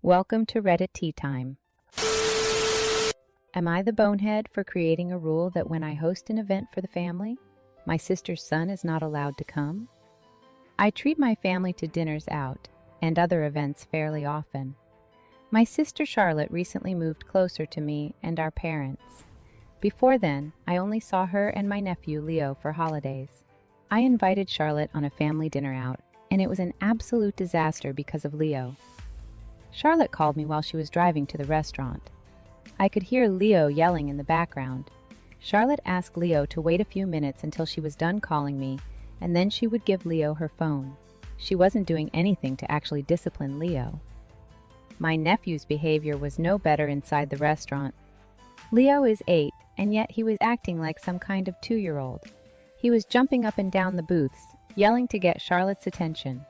Welcome to Reddit Tea Time. Am I the bonehead for creating a rule that when I host an event for the family, my sister's son is not allowed to come? I treat my family to dinners out and other events fairly often. My sister Charlotte recently moved closer to me and our parents. Before then, I only saw her and my nephew Leo for holidays. I invited Charlotte on a family dinner out, and it was an absolute disaster because of Leo. Charlotte called me while she was driving to the restaurant. I could hear Leo yelling in the background. Charlotte asked Leo to wait a few minutes until she was done calling me, and then she would give Leo her phone. She wasn't doing anything to actually discipline Leo. My nephew's behavior was no better inside the restaurant. Leo is 8, and yet he was acting like some kind of 2-year-old. He was jumping up and down the booths, yelling to get Charlotte's attention.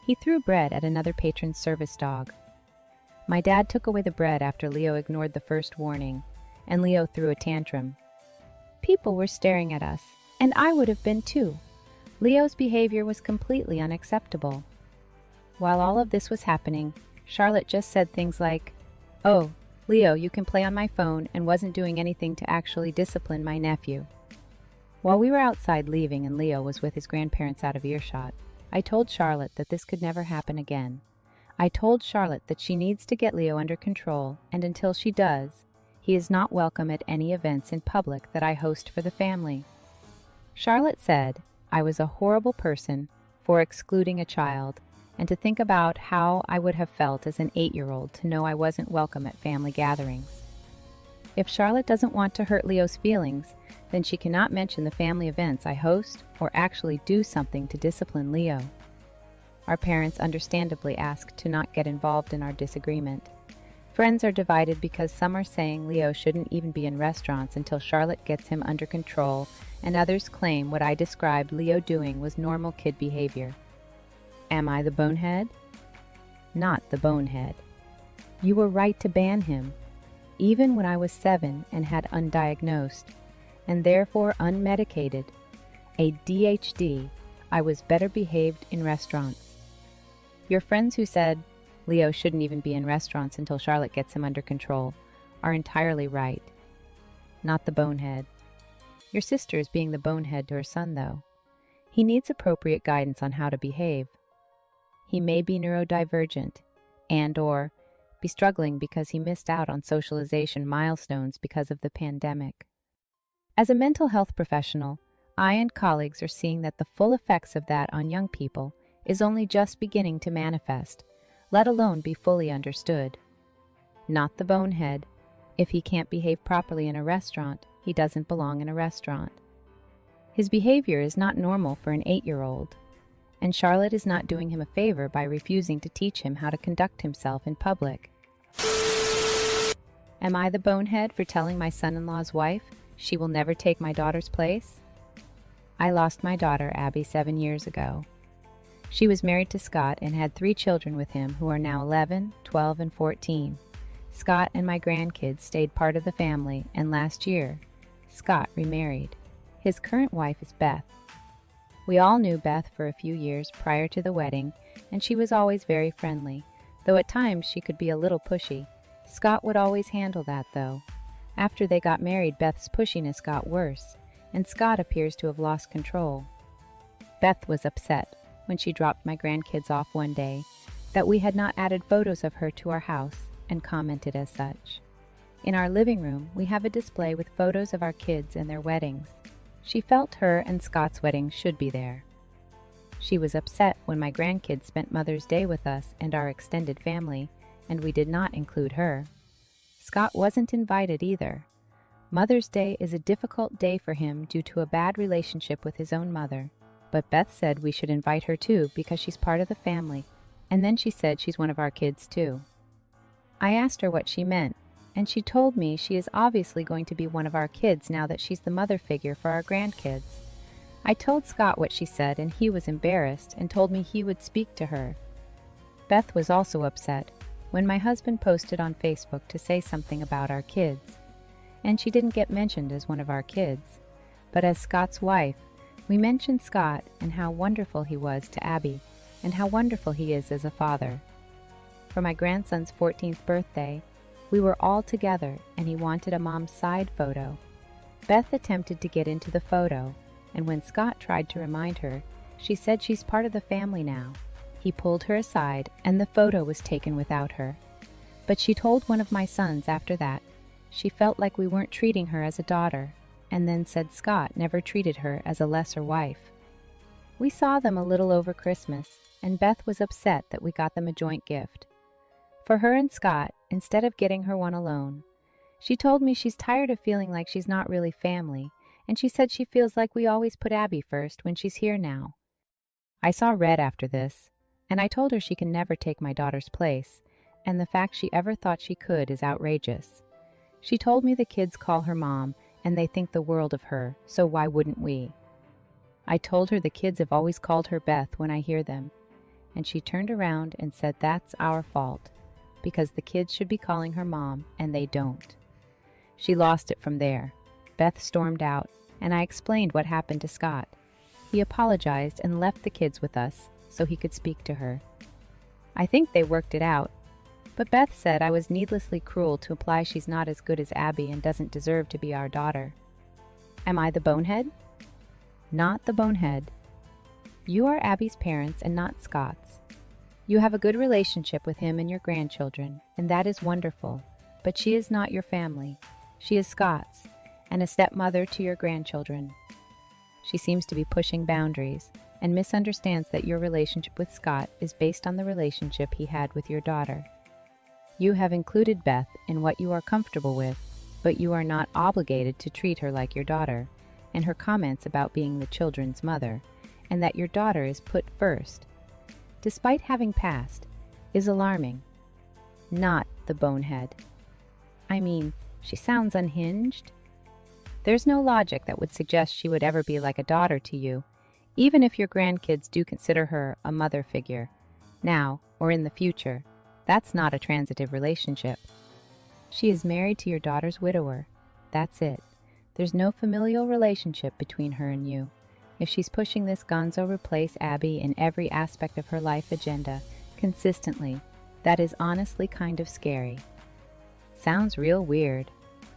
He threw bread at another patron's service dog. My dad took away the bread after Leo ignored the first warning, and Leo threw a tantrum. People were staring at us, and I would have been too. Leo's behavior was completely unacceptable. While all of this was happening, Charlotte just said things like, "Oh, Leo, you can play on my phone," and wasn't doing anything to actually discipline my nephew. While we were outside leaving and Leo was with his grandparents out of earshot, I told Charlotte that this could never happen again. I told Charlotte that she needs to get Leo under control, and until she does, he is not welcome at any events in public that I host for the family. Charlotte said I was a horrible person for excluding a child, and to think about how I would have felt as an 8-year-old to know I wasn't welcome at family gatherings. If Charlotte doesn't want to hurt Leo's feelings, then she cannot mention the family events I host or actually do something to discipline Leo. Our parents understandably asked to not get involved in our disagreement. Friends are divided because some are saying Leo shouldn't even be in restaurants until Charlotte gets him under control, and others claim what I described Leo doing was normal kid behavior. Am I the bonehead? Not the bonehead. You were right to ban him. Even when I was 7 and had undiagnosed, and therefore unmedicated, ADHD, I was better behaved in restaurants. Your friends who said Leo shouldn't even be in restaurants until Charlotte gets him under control are entirely right. Not the bonehead. Your sister is being the bonehead to her son, though. He needs appropriate guidance on how to behave. He may be neurodivergent and/or be struggling because he missed out on socialization milestones because of the pandemic. As a mental health professional, I and colleagues are seeing that the full effects of that on young people is only just beginning to manifest, let alone be fully understood. Not the bonehead. If he can't behave properly in a restaurant, he doesn't belong in a restaurant. His behavior is not normal for an 8-year-old, and Charlotte is not doing him a favor by refusing to teach him how to conduct himself in public. Am I the bonehead for telling my son-in-law's wife she will never take my daughter's place? I lost my daughter, Abby, 7 years ago. She was married to Scott and had 3 children with him who are now 11, 12, and 14. Scott and my grandkids stayed part of the family, and last year, Scott remarried. His current wife is Beth. We all knew Beth for a few years prior to the wedding, and she was always very friendly, though at times she could be a little pushy. Scott would always handle that, though. After they got married, Beth's pushiness got worse, and Scott appears to have lost control. Beth was upset when she dropped my grandkids off one day that we had not added photos of her to our house, and commented as such. In our living room, we have a display with photos of our kids and their weddings. She felt her and Scott's wedding should be there. She was upset when my grandkids spent Mother's Day with us and our extended family, and we did not include her. Scott wasn't invited either. Mother's Day is a difficult day for him due to a bad relationship with his own mother, but Beth said we should invite her too because she's part of the family, and then she said she's one of our kids too. I asked her what she meant, and she told me she is obviously going to be one of our kids now that she's the mother figure for our grandkids. I told Scott what she said, and he was embarrassed and told me he would speak to her. Beth was also upset when my husband posted on Facebook to say something about our kids, and she didn't get mentioned as one of our kids, but as Scott's wife, we mentioned Scott and how wonderful he was to Abby and how wonderful he is as a father. For my grandson's 14th birthday, we were all together and he wanted a mom's side photo. Beth attempted to get into the photo, and when Scott tried to remind her, she said she's part of the family now. He pulled her aside and the photo was taken without her. But she told one of my sons after that she felt like we weren't treating her as a daughter, and then said Scott never treated her as a lesser wife. We saw them a little over Christmas, and Beth was upset that we got them a joint gift. For her and Scott, instead of getting her one alone. She told me she's tired of feeling like she's not really family, and she said she feels like we always put Abby first when she's here now. I saw red after this, and I told her she can never take my daughter's place, and the fact she ever thought she could is outrageous. She told me the kids call her mom, and they think the world of her, so why wouldn't we? I told her the kids have always called her Beth when I hear them, and she turned around and said that's our fault, because the kids should be calling her mom, and they don't. She lost it from there. Beth stormed out, and I explained what happened to Scott. He apologized and left the kids with us so he could speak to her. I think they worked it out, but Beth said I was needlessly cruel to imply she's not as good as Abby and doesn't deserve to be our daughter. Am I the bonehead? Not the bonehead. You are Abby's parents and not Scott's. You have a good relationship with him and your grandchildren, and that is wonderful, but she is not your family. She is Scott's, and a stepmother to your grandchildren. She seems to be pushing boundaries and misunderstands that your relationship with Scott is based on the relationship he had with your daughter. You have included Beth in what you are comfortable with, but you are not obligated to treat her like your daughter, and her comments about being the children's mother, and that your daughter is put first, despite having passed, is alarming. Not the bonehead. I mean, she sounds unhinged. There's no logic that would suggest she would ever be like a daughter to you, even if your grandkids do consider her a mother figure, now or in the future. That's not a transitive relationship. She is married to your daughter's widower. That's it. There's no familial relationship between her and you. If she's pushing this gonzo replace Abby in every aspect of her life agenda consistently, that is honestly kind of scary. Sounds real weird.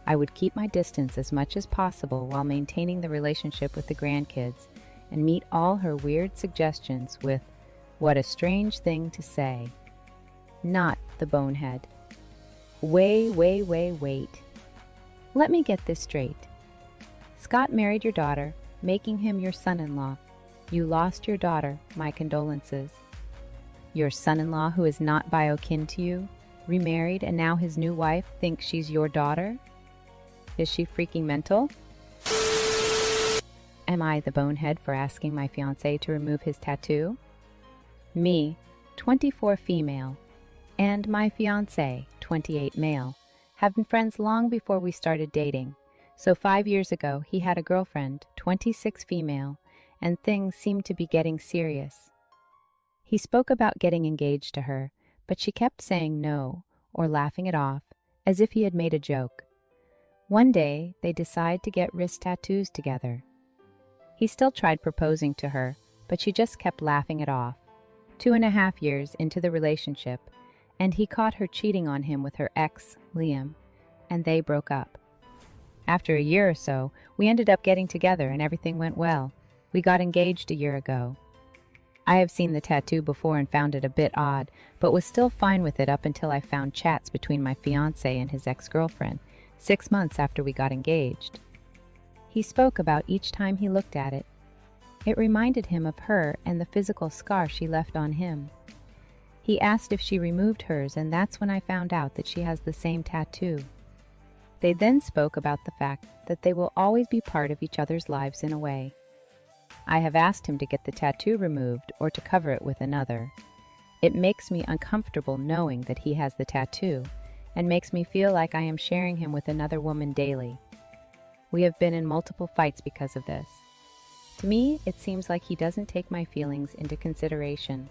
I would keep my distance as much as possible while maintaining the relationship with the grandkids and meet all her weird suggestions with, "What a strange thing to say." Not the bonehead. Wait. Let me get this straight. Scott married your daughter, making him your son-in-law. You lost your daughter, my condolences. Your son-in-law, who is not bio-kin to you, remarried, and now his new wife thinks she's your daughter? Is she freaking mental? Am I the bonehead for asking my fiancé to remove his tattoo? Me, 24 female, and my fiancé, 28 male, have been friends long before we started dating. So 5 years ago, he had a girlfriend, 26 female, and things seemed to be getting serious. He spoke about getting engaged to her, but she kept saying no or laughing it off as if he had made a joke. One day, they decided to get wrist tattoos together. He still tried proposing to her, but she just kept laughing it off. 2.5 years into the relationship, and he caught her cheating on him with her ex, Liam, and they broke up. After a year or so, we ended up getting together and everything went well. We got engaged a year ago. I have seen the tattoo before and found it a bit odd, but was still fine with it up until I found chats between my fiancé and his ex-girlfriend, 6 months after we got engaged. He spoke about each time he looked at it. It reminded him of her and the physical scar she left on him. He asked if she removed hers, and that's when I found out that she has the same tattoo. They then spoke about the fact that they will always be part of each other's lives in a way. I have asked him to get the tattoo removed or to cover it with another. It makes me uncomfortable knowing that he has the tattoo, and makes me feel like I am sharing him with another woman daily. We have been in multiple fights because of this. To me, it seems like he doesn't take my feelings into consideration.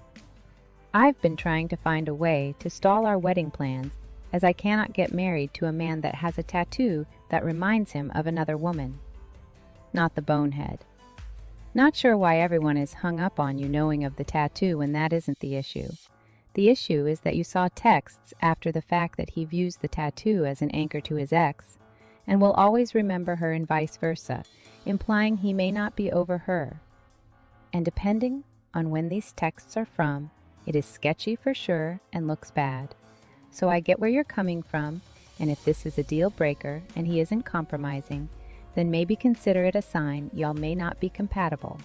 I've been trying to find a way to stall our wedding plans, as I cannot get married to a man that has a tattoo that reminds him of another woman. Not the bonehead. Not sure why everyone is hung up on you knowing of the tattoo when that isn't the issue. The issue is that you saw texts after the fact that he views the tattoo as an anchor to his ex, and will always remember her and vice versa, implying he may not be over her. And depending on when these texts are from, it is sketchy for sure and looks bad. So I get where you're coming from, and if this is a deal breaker and he isn't compromising, then maybe consider it a sign y'all may not be compatible.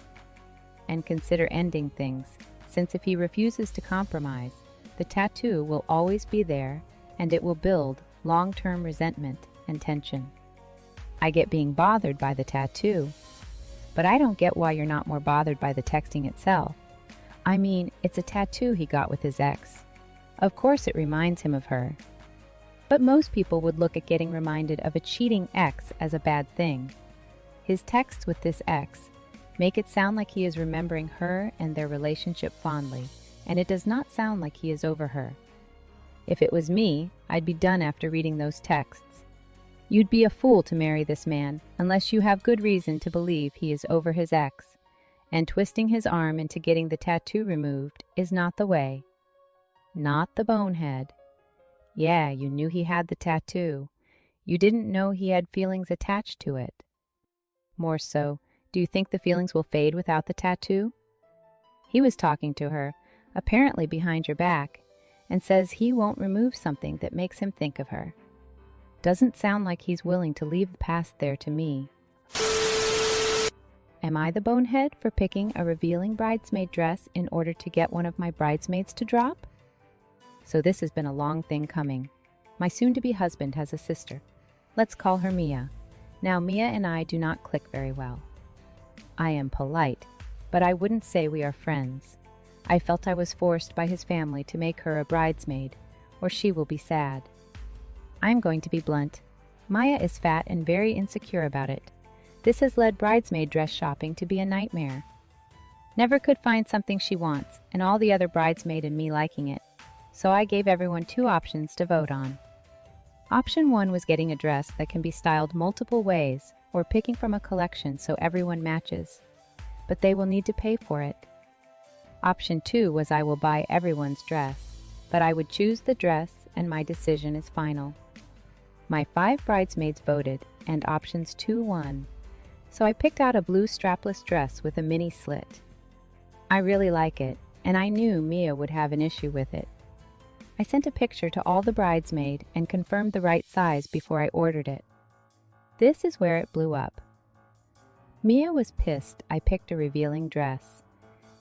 And consider ending things, since if he refuses to compromise, the tattoo will always be there and it will build long-term resentment and tension. I get being bothered by the tattoo, but I don't get why you're not more bothered by the texting itself. I mean, it's a tattoo he got with his ex. Of course it reminds him of her. But most people would look at getting reminded of a cheating ex as a bad thing. His texts with this ex make it sound like he is remembering her and their relationship fondly, and it does not sound like he is over her. If it was me, I'd be done after reading those texts. You'd be a fool to marry this man unless you have good reason to believe he is over his ex, and twisting his arm into getting the tattoo removed is not the way. Not the bonehead. Yeah, you knew he had the tattoo. You didn't know he had feelings attached to it. More so, do you think the feelings will fade without the tattoo? He was talking to her, apparently behind your back, and says he won't remove something that makes him think of her. Doesn't sound like he's willing to leave the past there to me. Am I the bonehead for picking a revealing bridesmaid dress in order to get one of my bridesmaids to drop? So this has been a long thing coming. My soon-to-be husband has a sister. Let's call her Mia. Now, Mia and I do not click very well. I am polite, but I wouldn't say we are friends. I felt I was forced by his family to make her a bridesmaid, or she will be sad. I'm going to be blunt. Maya is fat and very insecure about it. This has led bridesmaid dress shopping to be a nightmare. Never could find something she wants, and all the other bridesmaid and me liking it. So I gave everyone 2 options to vote on. Option 1 was getting a dress that can be styled multiple ways, or picking from a collection so everyone matches. But they will need to pay for it. Option 2 was I will buy everyone's dress, but I would choose the dress and my decision is final. My 5 bridesmaids voted, and options 2 won. So I picked out a blue strapless dress with a mini slit. I really like it, and I knew Mia would have an issue with it. I sent a picture to all the bridesmaids and confirmed the right size before I ordered it. This is where it blew up. Mia was pissed I picked a revealing dress.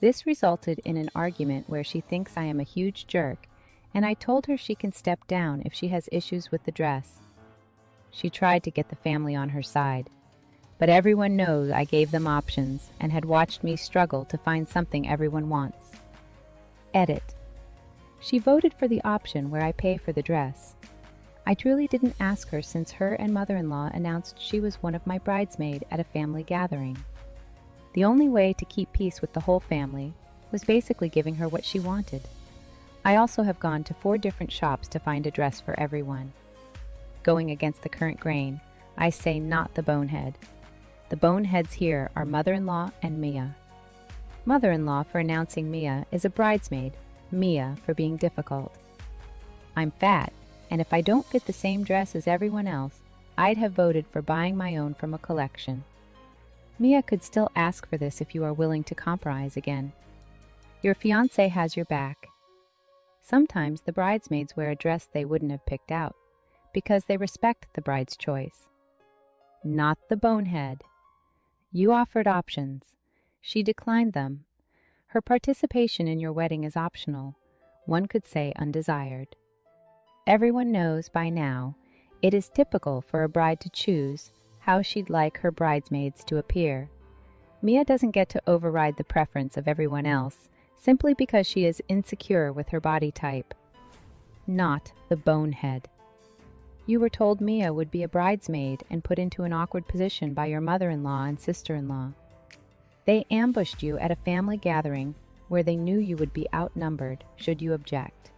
This resulted in an argument where she thinks I am a huge jerk, and I told her she can step down if she has issues with the dress. She tried to get the family on her side, but everyone knows I gave them options and had watched me struggle to find something everyone wants. Edit. She voted for the option where I pay for the dress. I truly didn't ask her since her and mother-in-law announced she was one of my bridesmaids at a family gathering. The only way to keep peace with the whole family was basically giving her what she wanted. I also have gone to 4 different shops to find a dress for everyone. Going against the current grain, I say not the bonehead. The boneheads here are mother-in-law and Mia. Mother-in-law for announcing Mia is a bridesmaid, Mia for being difficult. I'm fat, and if I don't fit the same dress as everyone else, I'd have voted for buying my own from a collection. Mia could still ask for this if you are willing to compromise again. Your fiancé has your back. Sometimes the bridesmaids wear a dress they wouldn't have picked out, because they respect the bride's choice. Not the bonehead. You offered options. She declined them. Her participation in your wedding is optional, one could say undesired. Everyone knows by now it is typical for a bride to choose how she'd like her bridesmaids to appear. Mia doesn't get to override the preference of everyone else simply because she is insecure with her body type. Not the bonehead. You were told Mia would be a bridesmaid and put into an awkward position by your mother-in-law and sister-in-law. They ambushed you at a family gathering where they knew you would be outnumbered should you object.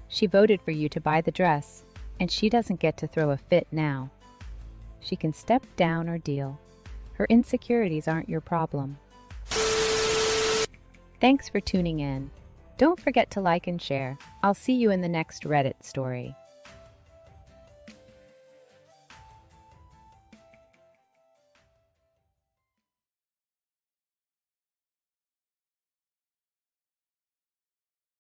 She voted for you to buy the dress, and she doesn't get to throw a fit now. She can step down or deal. Her insecurities aren't your problem. Thanks for tuning in. Don't forget to like and share. I'll see you in the next Reddit story.